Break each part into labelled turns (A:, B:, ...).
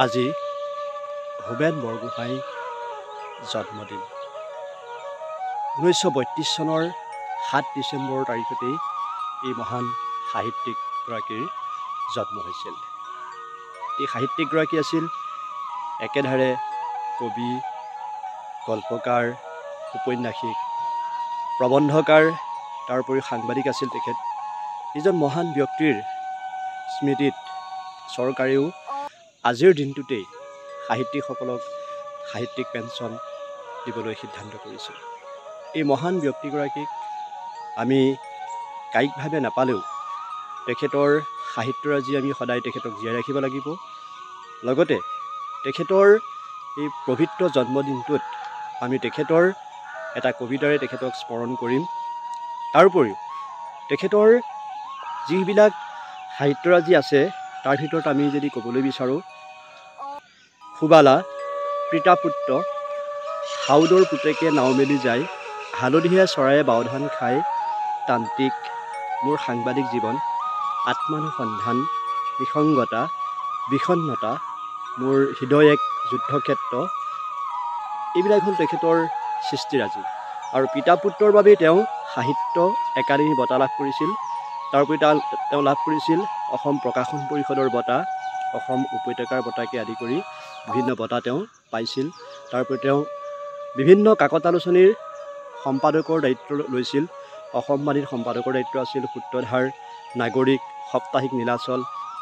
A: আজি হোমেন বৰগোহাঁই জন্মদিন। 1932 চনৰ 7 ডিচেম্বৰ তাৰিখতেই এই মহান সাহিত্যিকগৰাকীৰ জন্ম হৈছিল। এই সাহিত্যিকগৰাকী আছিল একেধাৰে কবি, গল্পকাৰ, উপন্যাসিক, প্ৰবন্ধকাৰ, তাৰ উপৰিও সাংবাদিক আছিল তেখেত। এজন মহান ব্যক্তিৰ স্মৃতিত চৰকাৰেও আজিৰ দিনটোতেই সাহিত্যিকসকলক সাহিত্যিক পেঞ্চন দিবলৈ সিদ্ধান্ত কৰিছিল। এই মহান ব্যক্তিগৰাকীক আমি কায়িকভাৱে নাপালেও তেখেতৰ সাহিত্যৰাজি আমি সদায় তেখেতক জীয়াই ৰাখিব লাগিব। লগতে তেখেতৰ এই পবিত্ৰ জন্মদিনটোত আমি তেখেতৰ এটা কবিতাৰে তেখেতক স্মৰণ কৰিম। তাৰ উপৰিও তেখেতৰ যিবিলাক সাহিত্যৰাজি আছে তাৰ ভিতৰত আমি যদি ক'বলৈ বিচাৰোঁ, সুবালা, পিতাপুত্ৰ, হাউদৰ পুতেকে নাও মেলি যায়, হালধীয়া চৰায়ে বাওধান খায়, তান্ত্ৰিক, মোৰ সাংবাদিক জীৱন, আত্মানুসন্ধান, নিসংগতা, বিষণ্ণতা, মোৰ হৃদয় এক যুদ্ধক্ষেত্ৰ, এইবিলাক হ'ল তেখেতৰ সৃষ্টিৰাজি। আৰু পিতাপুত্ৰৰ বাবেই তেওঁ সাহিত্য একাডেমী বঁটা লাভ কৰিছিল। তাৰ উপৰি তেওঁ লাভ কৰিছিল অসম প্ৰকাশন পৰিষদৰ বঁটা, অসম উপত্যকাৰ বঁটাকে আদি কৰি বিভিন্ন বঁটা তেওঁ পাইছিল। তাৰ উপৰি তেওঁ বিভিন্ন কাকত আলোচনীৰ সম্পাদকৰ দায়িত্ব লৈছিল। অসমবাণীৰ সম্পাদকৰ দায়িত্ব আছিল, সূত্ৰধাৰ, নাগৰিক, সাপ্তাহিক নীলাচল,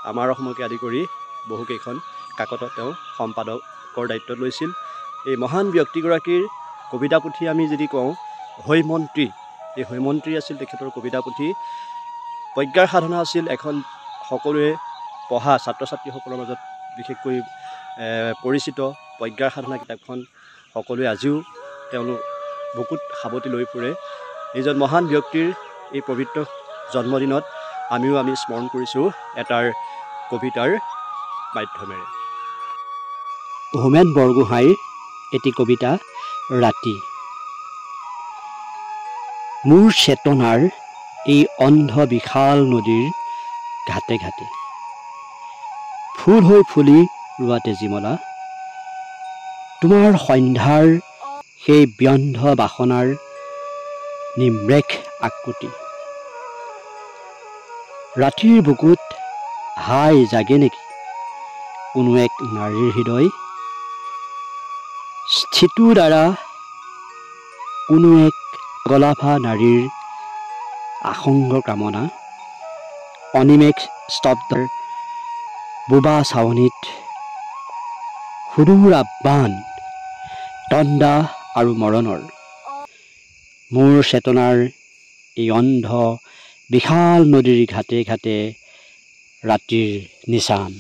A: আমাৰ অসমকে আদি কৰি বহুকেইখন কাকতত তেওঁ সম্পাদকৰ দায়িত্ব লৈছিল। এই মহান ব্যক্তিগৰাকীৰ কবিতা পুথি আমি যদি কওঁ, হৈমন্ত্ৰী, এই হৈমন্ত্ৰী আছিল তেখেতৰ কবিতা পুথি। প্ৰজ্ঞাৰ সাধনা আছিল এখন সকলোৱে পঢ়া ছাত্ৰ ছাত্ৰীসকলৰ মাজত বিশেষকৈ পৰিচিত প্ৰজ্ঞাৰ সাধনা কিতাপখন সকলোৱে আজিও তেওঁলোক বুকুত সাৱটি লৈ ফুৰে। এইজন মহান ব্যক্তিৰ এই পবিত্ৰ জন্মদিনত আমি স্মৰণ কৰিছোঁ এটাৰ কবিতাৰ মাধ্যমেৰে। হোমেন বৰগোহাঁইৰ এটি কবিতা, ৰাতি। মোৰ চেতনাৰ এই অন্ধ বিশাল নদীৰ ঘাটে ঘাটে ফুল হৈ ফুলি ৰোৱা তেজীমলা, তোমাৰ সন্ধ্যাৰ সেই ব্যন্ধ বাসনাৰ নিম্ৰেখ আকুতি। ৰাতিৰ বুকুত হাই জাগে নেকি কোনো এক নাৰীৰ হৃদয়, স্থিতিৰ দ্বাৰা কোনো এক গলাফা নাৰীৰ আসংগ কামনা, অনিমেষ স্তব্ধৰ বোবা চাৱনীত সুদূৰ আহ্বান, তন্দা আৰু মৰণৰ। মোৰ চেতনাৰ এই অন্ধ বিশাল নদীৰ ঘাটে ঘাটে ৰাতিৰ নিচান।